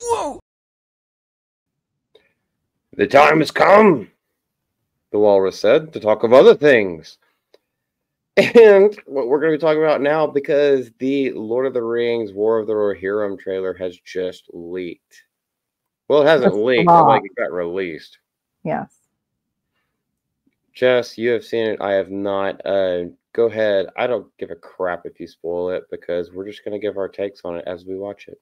Whoa! The time has come, the walrus said, to talk of other things. And what we're going to be talking about now, because the Lord of the Rings War of the Rohirrim trailer has just leaked. Well, it hasn't leaked, it got released. Yes. Jess, you have seen it. I have not. Go ahead. I don't give a crap if you spoil it, because we're just going to give our takes on it as we watch it.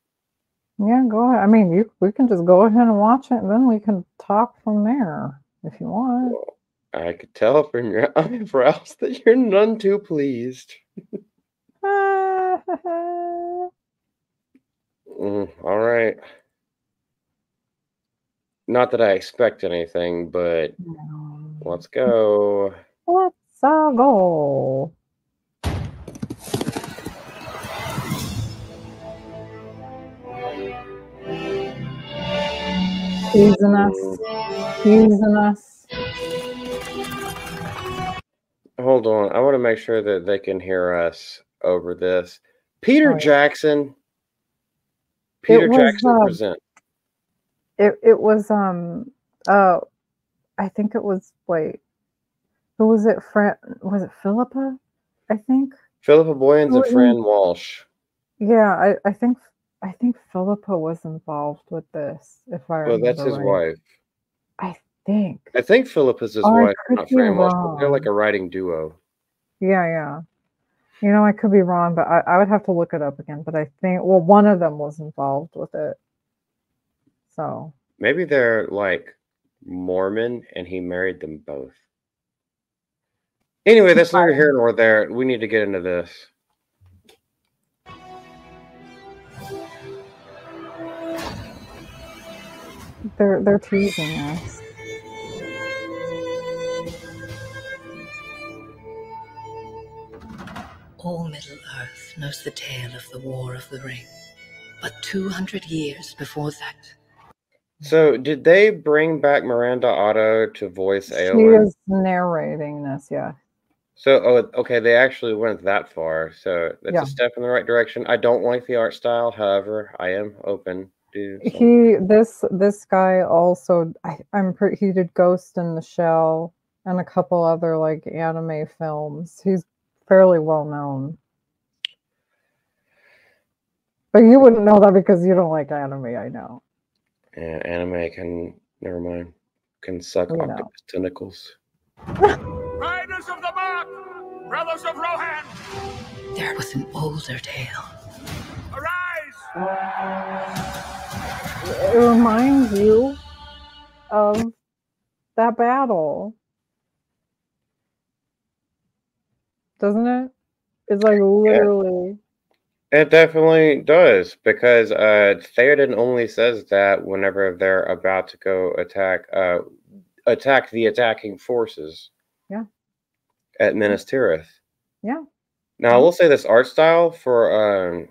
Yeah, go ahead. I mean, we can just go ahead and watch it, and then we can talk from there if you want. Well, I could tell from your eyebrows that you're none too pleased. All right. Not that I expect anything, but let's go. Let's go. Teasing us. Hold on. I want to make sure that they can hear us over this. Peter Jackson. Peter Jackson present. It was I think it was, wait, who was it? Was it Philippa? I think Philippa Boyens and Fran Walsh. Yeah, I think Philippa was involved with this, if I remember. Well, that's his wife. I think Philippa's his wife, not Fran Walsh, but they're like a writing duo. Yeah. You know, I could be wrong, but I would have to look it up again. But I think, well, one of them was involved with it. So maybe they're like Mormon and he married them both. Anyway, that's neither here nor there. We need to get into this. They're teasing us. All Middle-earth knows the tale of the War of the Ring, but 200 years before that. So, did they bring back Miranda Otto to voice Eowyn? She is narrating this, yeah. So, okay, they actually went that far. So that's a step in the right direction. I don't like the art style, however, I am open to. This guy also, he did Ghost in the Shell and a couple other like anime films. He's fairly well known. But you wouldn't know that because you don't like anime, I know. Yeah, anime can suck octopus tentacles. Riders of the Mark, brothers of Rohan! There was an older tale. Arise! It reminds you of that battle. Doesn't it? It's like literally. Yeah, it definitely does, because Theoden only says that whenever they're about to go attack the attacking forces. Yeah. At Minas Tirith. Yeah. Now I will say this art style for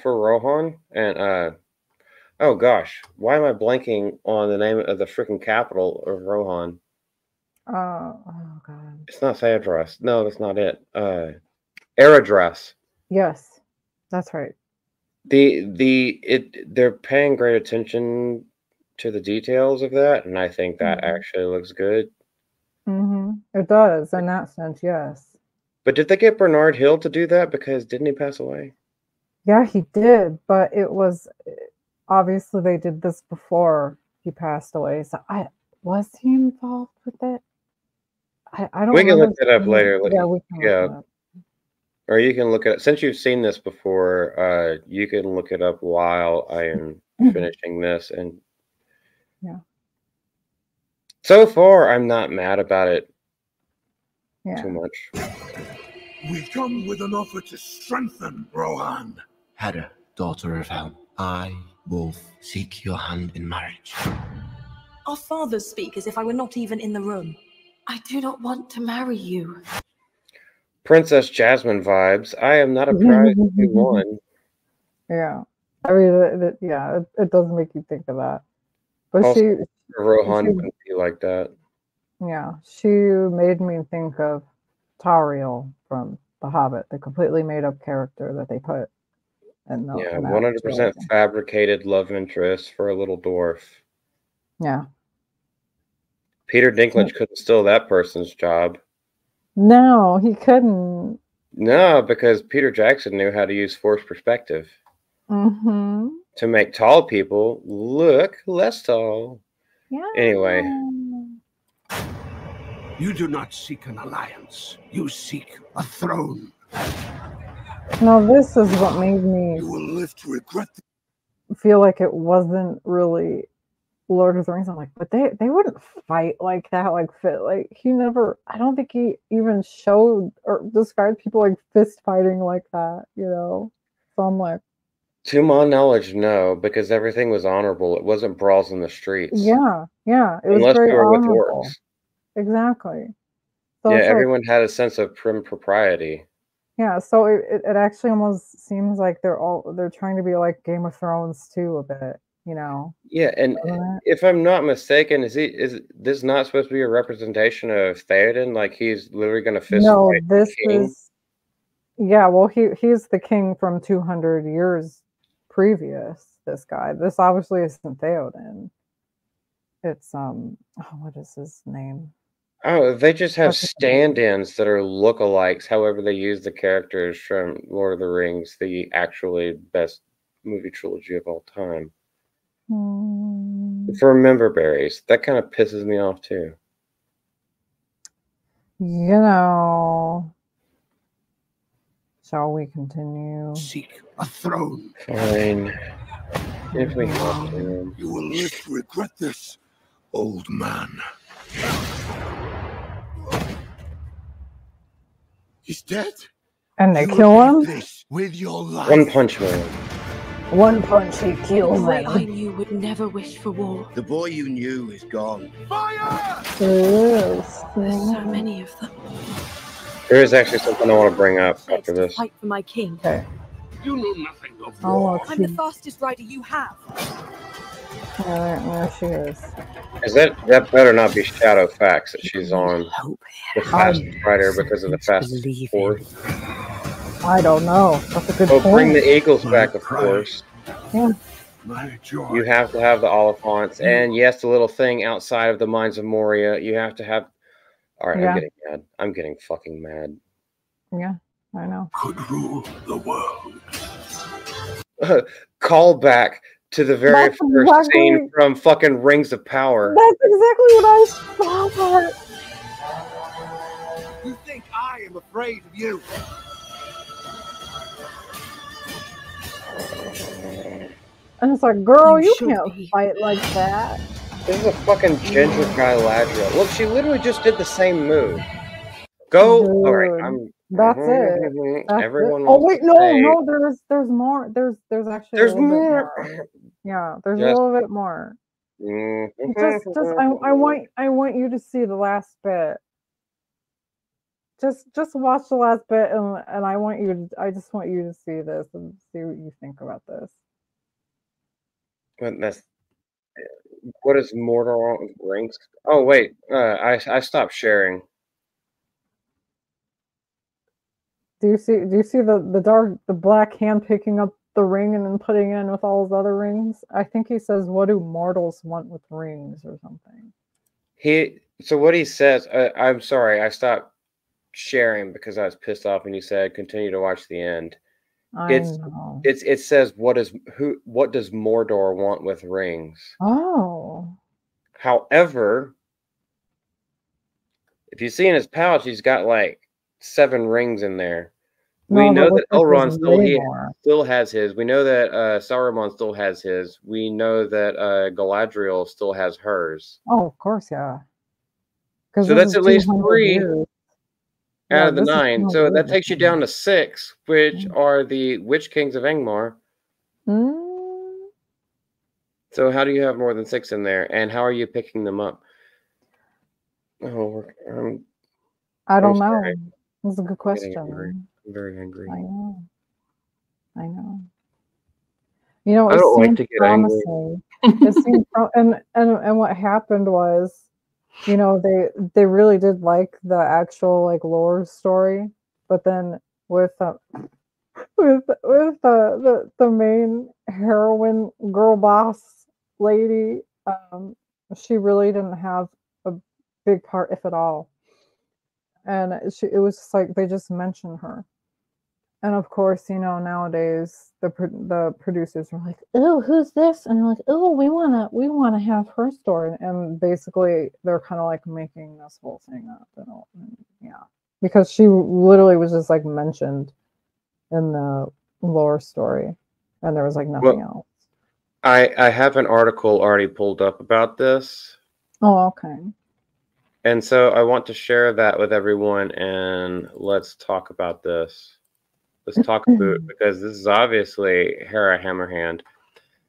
Rohan and oh gosh, why am I blanking on the name of the freaking capital of Rohan? Oh god. It's not Theodros. No, that's not it. Eredras. Yes, that's right. They're paying great attention to the details of that, and I think that actually looks good. It does, in that sense, yes. But did they get Bernard Hill to do that? Because didn't he pass away? Yeah, he did, but it was obviously they did this before he passed away. So was he involved with it? I don't. We can look that up later. Yeah, we can. Look it up. Or you can look at it since you've seen this before. You can look it up while I am finishing this, and so far I'm not mad about it too much. We come with an offer to strengthen Rohan. Hedda, daughter of Helm, I, Wolf, seek your hand in marriage. Our fathers speak as if I were not even in the room. I do not want to marry you. Princess Jasmine vibes. I am not surprised if you won. Yeah. I mean, it does make you think of that. But also, Rohan wouldn't be like that. Yeah. She made me think of Tauriel from The Hobbit, the completely made up character that they put And no, Yeah, in that 100% trilogy. fabricated love interest for a little dwarf. Yeah. Peter Dinklage couldn't steal that person's job. No, he couldn't. No, because Peter Jackson knew how to use forced perspective Mm-hmm. to make tall people look less tall. Yeah. Anyway. You do not seek an alliance. You seek a throne. No, this is what made me You will live to regret feel like it wasn't really Lord of the Rings. I'm like, but they wouldn't fight like that, like fit. Like he never. I don't think he even showed or described people like fist fighting like that. You know. So I'm like, To my knowledge, no, because everything was honorable. It wasn't brawls in the streets. yeah, it was Unless very you were with honorable. orcs. Exactly. So Yeah, it's like, everyone had a sense of prim propriety. yeah. So it actually almost seems like they're trying to be like Game of Thrones too a bit. You know. Yeah, and if I'm not mistaken, is this not supposed to be a representation of Theoden? Like he's literally going to fist No, fight the this king? is. Yeah, well, he's the king from 200 years previous. This guy. This obviously isn't Theoden. It's what is his name? Oh, they just have That's his name. stand-ins that are lookalikes. However, they use the characters from Lord of the Rings, the actually best movie trilogy of all time. For member berries, that kind of pisses me off too. You know. Shall we continue? seek a throne. Fine. If we have to. You will live to regret this, old man. He's dead. And they You kill will him? pay this with your life. One Punch Man. One punch, he The kills boy I him. knew would never wish for war. The boy you knew is gone. Fire! Yes. There's so many of them. There is actually something I want to bring up Pledged after to this. fight for my king. Okay. You know nothing of Oh, war. look, I'm the fastest rider you have. there she is. Is that better not be Shadow Facts that she's on Hope the fastest rider because of the fastest believe horse? I don't know. That's a good Oh, point. bring the Eagles My back, of pride. course. Yeah. My joy. You have to have the Oliphants, and yes, the little thing outside of the Mines of Moria. You have to have. All right, Yeah. I'm getting mad. I'm getting fucking mad. Yeah, I know. Could rule the world. Call back to the very That's first exactly- scene from fucking Rings of Power. That's exactly what I thought. You think I am afraid of you? And it's like, girl, You you should can't be. fight like that. This is a fucking ginger Galadriel. Look, she literally just did the same move. Go. All right, Dude, I'm. That's it. That's Everyone it. Oh wants wait, to no, say- no. There's more. There's actually There's a little bit more. more. Yeah, there's Just- a little bit more. Just Mm-hmm. I want you to see the last bit. Just watch the last bit, and I just want you to see this and see what you think about this. But that's what is Mordor Rings? Oh wait, I stopped sharing. Do you see the black hand picking up the ring and then putting it in with all his other rings? I think he says, "What do mortals want with rings?" or something. So what he says, I'm sorry, I stopped sharing because I was pissed off, and he said, "Continue to watch the end." I know. It says, what does Mordor want with rings? Oh. However, if you see in his pouch, he's got like 7 rings in there. We know that Elrond still has his. We know that Saruman still has his. We know that Galadriel still has hers. Oh, of course, yeah. So that's at least 3 out of the this is 9. So 200 that takes you down to 6, which Mm. are the Witch Kings of Angmar. Mm, So how do you have more than 6 in there? And how are you picking them up? Oh, I don't know. sorry. That's a good I'm getting angry. question. I'm very angry. I know. You know, I it don't like seemed to get angry. promising. It seemed and what happened was, you know, they really did like the actual like lore story, but then with with the main heroine girl boss lady. She really didn't have a big part, if at all. And it was just like they just mentioned her. And of course, nowadays the producers are like, "Oh, who's this?" And they're like, "Oh, we wanna have her story." And basically, they're kind of like making this whole thing up. And yeah, because she literally was just like mentioned in the lore story, and there was like nothing else. I have an article already pulled up about this. Oh, okay. And so I want to share that with everyone, and let's talk about this. Let's talk about it, because this is obviously Hera Hammerhand.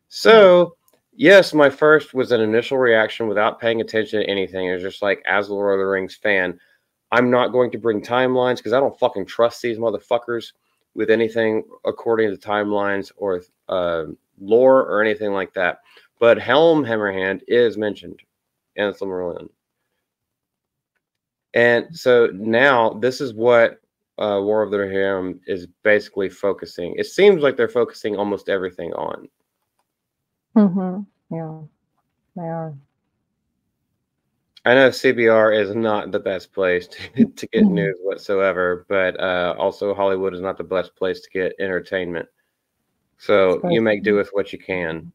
So, yes, my first was an initial reaction without paying attention to anything. It was just like, as a Lord of the Rings fan, I'm not going to bring timelines because I don't fucking trust these motherfuckers with anything according to timelines or lore or anything like that. But Helm Hammerhand is mentioned in Silmarillion. And so now this is what War of the Rohirrim is basically focusing. It seems like they're focusing almost everything on. Yeah, they are. I know CBR is not the best place to get news whatsoever, but also Hollywood is not the best place to get entertainment. So you make do with what you can.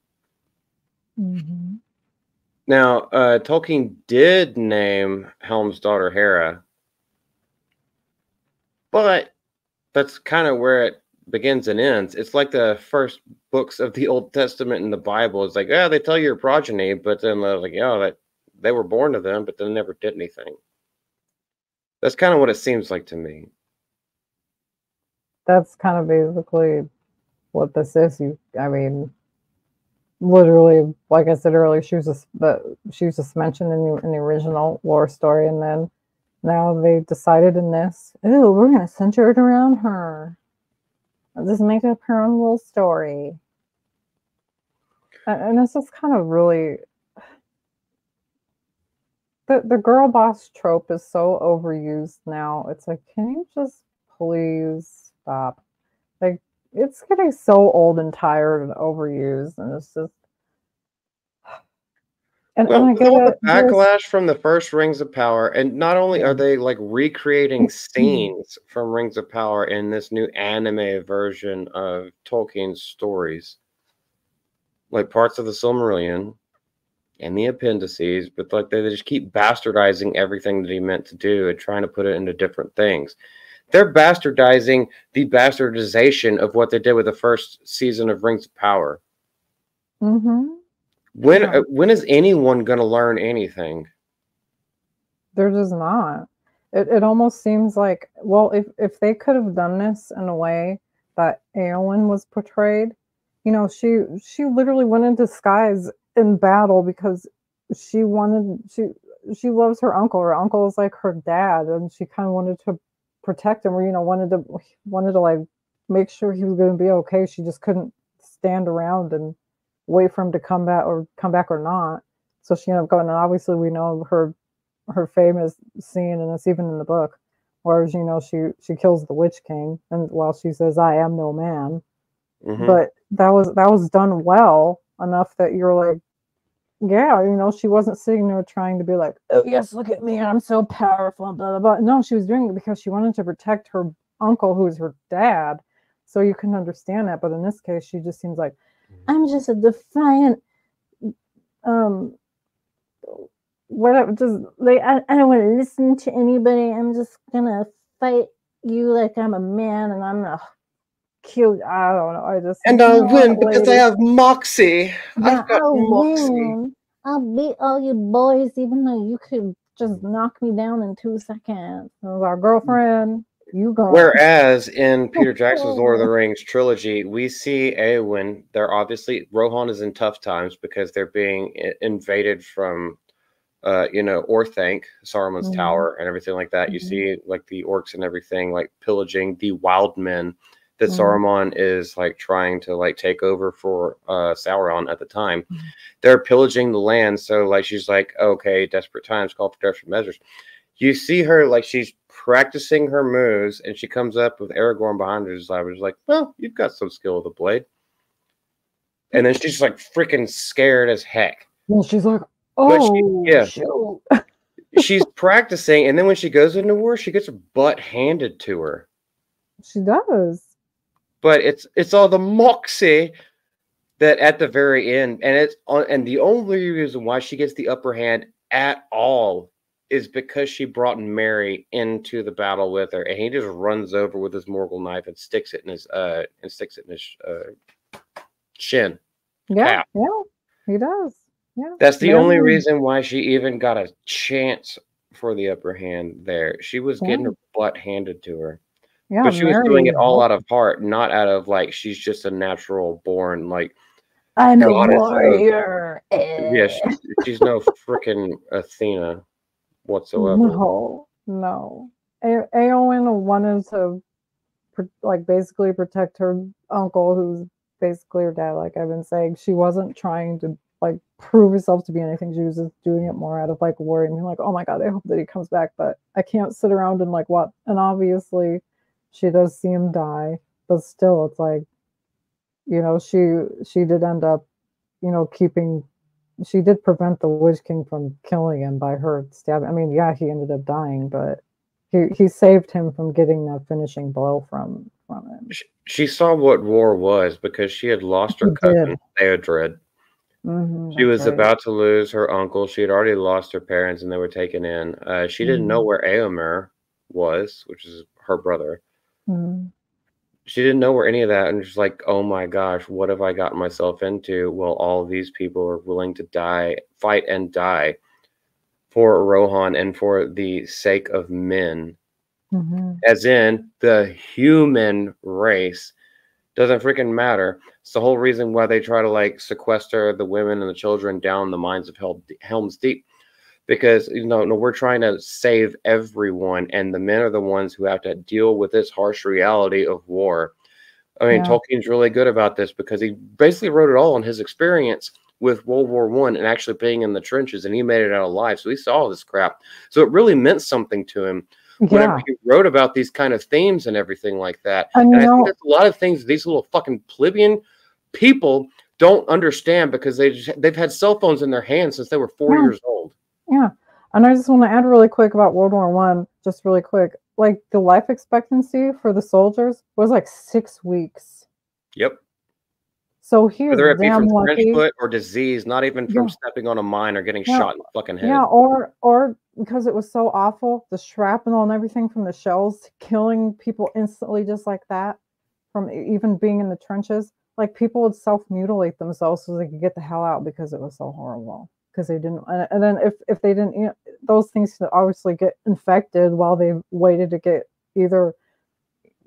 Now, Tolkien did name Helm's daughter Hera, but that's kind of where it begins and ends. It's like the first books of the Old Testament in the Bible. It's like, yeah, they tell you your progeny, but then they're like, yeah, that they were born to them, but they never did anything. That's kind of what it seems like to me. That's kind of basically what this is. I mean, literally, like I said earlier, she was just mentioned in the original lore story, and then now they decided in this, ooh, we're gonna center it around her. Just make up her own little story, and it's just kind of really the girl boss trope is so overused now. It's like, can you just please stop? Like, it's getting so old and tired and overused, and it's just. And I get all it. the backlash from the first Rings of Power, and not only are they like recreating scenes from Rings of Power in this new anime version of Tolkien's stories, like parts of the Silmarillion and the appendices, but like they just keep bastardizing everything that he meant to do and trying to put it into different things. They're bastardizing the bastardization of what they did with the first season of Rings of Power. When is anyone going to learn anything? They're just not. It almost seems like, well, if they could have done this in a way that Eowyn was portrayed, she literally went in disguise in battle because she loves her uncle. Her uncle is like her dad, and she kind of wanted to protect him, or wanted to like make sure he was going to be okay. She just couldn't stand around and wait for him to come back or not. So she ended up going, and obviously we know her famous scene, and it's even in the book, where she kills the Witch King, and while she says, "I am no man," but that was done well enough that you're like, yeah, she wasn't sitting there trying to be like, oh yes, look at me, I'm so powerful, blah blah blah. No, she was doing it because she wanted to protect her uncle, who was her dad. So you can understand that, but in this case, she just seems like, I'm just a defiant, whatever. Just like I don't want to listen to anybody. I'm just gonna fight you like I'm a man, and I'm gonna kill. I don't know. I'll win because I have moxie. Yeah, I'll win. I'll beat all you boys, even though you could just knock me down in 2 seconds. Our girlfriend. You go. Whereas in Peter Jackson's Lord of the Rings trilogy, we see Eowyn. Rohan is in tough times because they're being invaded from, Orthanc, Saruman's tower, and everything like that. You see, like the orcs and everything, like pillaging the wild men that Saruman is like trying to like take over for Sauron at the time. They're pillaging the land, so like she's like, okay, desperate times call for desperate measures. You see her like she's practicing her moves, and she comes up with Aragorn behind her. I was like, well, you've got some skill with the blade. And then she's like freaking scared as heck. Well, she's like, shoot. She's practicing, and then when she goes into war, she gets her butt handed to her. She does. But it's all the moxie that at the very end, and the only reason why she gets the upper hand at all is because she brought Merry into the battle with her, and he just runs over with his Morgul knife and sticks it in his shin. Yeah, he does. Yeah, that's the only reason why she even got a chance for the upper hand there. She was getting her butt handed to her. Yeah, but she was doing it all out of heart, not out of like she's just a natural born like I'm a warrior. Yeah, she's no freaking Athena whatsoever. No. Éowyn wanted to like basically protect her uncle, who's basically her dad. Like I've been saying, she wasn't trying to like prove herself to be anything. She was just doing it more out of like worry and being like, oh my god, I hope that he comes back, but I can't sit around and like what. And obviously, she does see him die, but still, it's like, you know, she did end up, you know, she did prevent the Witch King from killing him by her stabbing. I mean, yeah, he ended up dying, but he saved him from getting that finishing blow from him. She saw what war was because she had lost her cousin, Theodred. She was about to lose her uncle. She had already lost her parents, and they were taken in. She didn't know where Éomer was, which is her brother. She didn't know where any of that, and she's like, oh my gosh, what have I gotten myself into? Well, all these people are willing to fight and die for Rohan and for the sake of men. As in, the human race doesn't freaking matter. It's the whole reason why they try to like sequester the women and the children down the mines of Helm's Deep. Because, you know, we're trying to save everyone, and the men are the ones who have to deal with this harsh reality of war. I mean, Tolkien's really good about this because he basically wrote it all on his experience with World War I and actually being in the trenches, and he made it out alive. So he saw this crap. So it really meant something to him whenever he wrote about these kind of themes and everything like that. And I think that's a lot of things these little fucking plebeian people don't understand because they've had cell phones in their hands since they were 4 years old. Yeah. And I just want to add really quick about World War I, just really quick. Like the life expectancy for the soldiers was like 6 weeks. Yep. So he was whether it be damn from lucky. trench foot or disease, not even from stepping on a mine or getting shot in the fucking head. Yeah, or because it was so awful, the shrapnel and everything from the shells killing people instantly just like that, from even being in the trenches. Like people would self-mutilate themselves so they could get the hell out because it was so horrible. Because they didn't, and then if they didn't, you know, those things could obviously get infected while they waited to get either,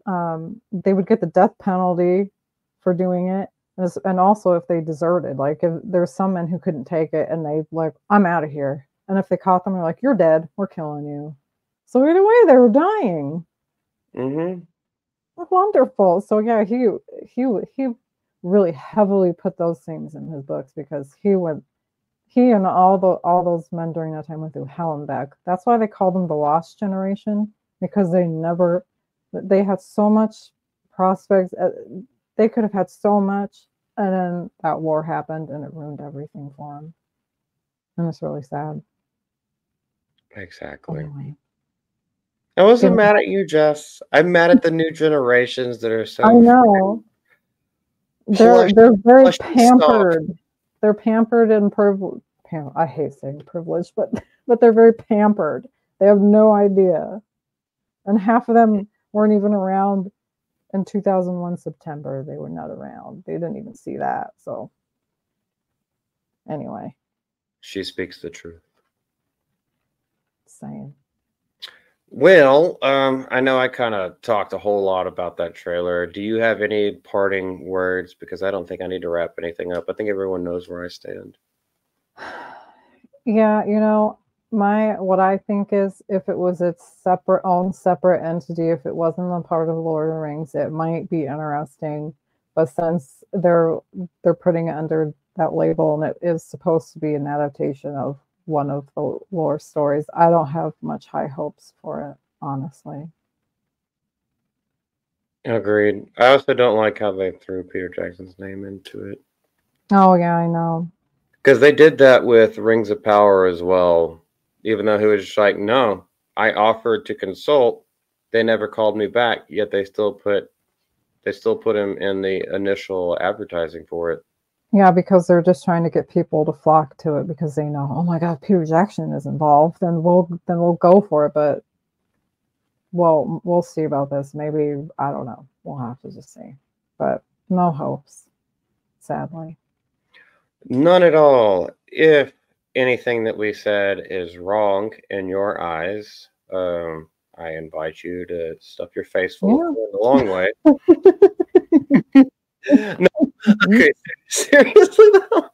they would get the death penalty for doing it, and also if they deserted. Like if there's some men who couldn't take it and they like, I'm out of here. And if they caught them, they're like, you're dead. We're killing you. So either way, they were dying. Wonderful. So yeah, he really heavily put those things in his books because he and all those men during that time went through hell and back. That's why they call them the Lost Generation, because they had so much prospects. They could have had so much, and then that war happened and it ruined everything for them. And it's really sad. Exactly. Anyway. I wasn't mad at you, Jess. I'm mad at the new generations that are so. I know. They're very pampered. Stuff. They're pampered and privileged. I hate saying privileged, but they're very pampered. They have no idea. And half of them weren't even around in 2001 September. They were not around. They didn't even see that. So anyway. She speaks the truth. Same. Well, I know I kind of talked a whole lot about that trailer. Do you have any parting words? Because I don't think I need to wrap anything up. I think everyone knows where I stand. Yeah, you know, what I think is if it was its separate entity, if it wasn't a part of Lord of the Rings, it might be interesting. But since they're putting it under that label and it is supposed to be an adaptation of one of the lore stories, I don't have much high hopes for it, honestly. Agreed. I also don't like how they threw Peter Jackson's name into it. Oh yeah, I know. Because they did that with Rings of Power as well. Even though he was just like, no, I offered to consult. They never called me back, yet they still put him in the initial advertising for it. Yeah, because they're just trying to get people to flock to it because they know, oh my God, Peter Jackson is involved, then we'll go for it. But well, we'll see about this. Maybe, I don't know. We'll have to just see. But no hopes, sadly. None at all. If anything that we said is wrong in your eyes, I invite you to stuff your face full of corn the long way. No, okay, seriously though.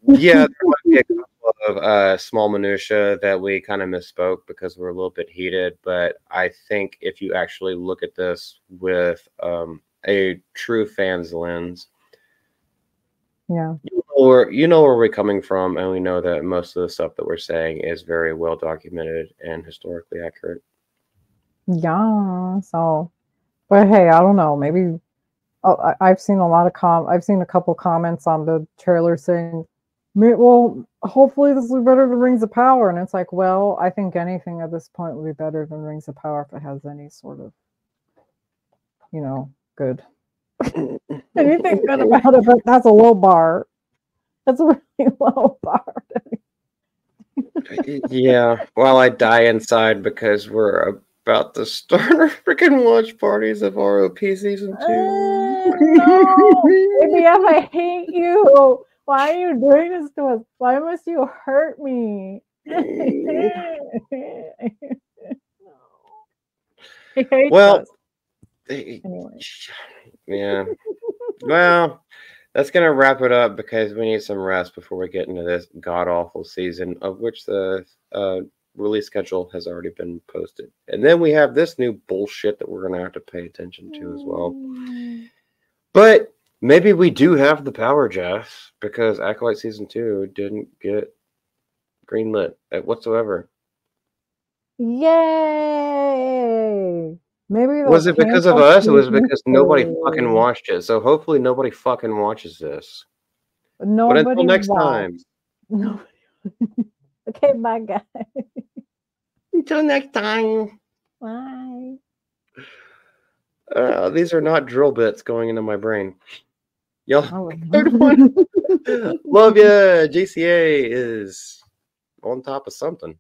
Yeah, there might be a couple of small minutia that we kind of misspoke because we're a little bit heated, but I think if you actually look at this with a true fan's lens, yeah, you know where we're coming from, and we know that most of the stuff that we're saying is very well documented and historically accurate. yeah. So, but hey, I don't know. Maybe I've seen a lot of I've seen a couple comments on the trailer saying, well, hopefully this will be better than Rings of Power. And it's like, well, I think anything at this point will be better than Rings of Power if it has any sort of, good. Anything good about it, but that's a low bar. That's a really low bar. Yeah, while I die inside because we're about to start our freaking watch parties of ROP season 2. No, ABF, I hate you. Why are you doing this to us? Why must you hurt me? Well, anyway. Yeah. Well, that's going to wrap it up because we need some rest before we get into this god-awful season, of which the release schedule has already been posted. And then we have this new bullshit that we're going to have to pay attention to as well. But maybe we do have the power, Jess, because Acolyte Season 2 didn't get greenlit whatsoever. Yay! Maybe was it because of us, or was it because nobody fucking watched it? So hopefully nobody fucking watches this. Nobody. But until next time. Nobody. Okay, bye, guys. Until next time. Bye. These are not drill bits going into my brain. Y'all, love ya. GCA is on top of something.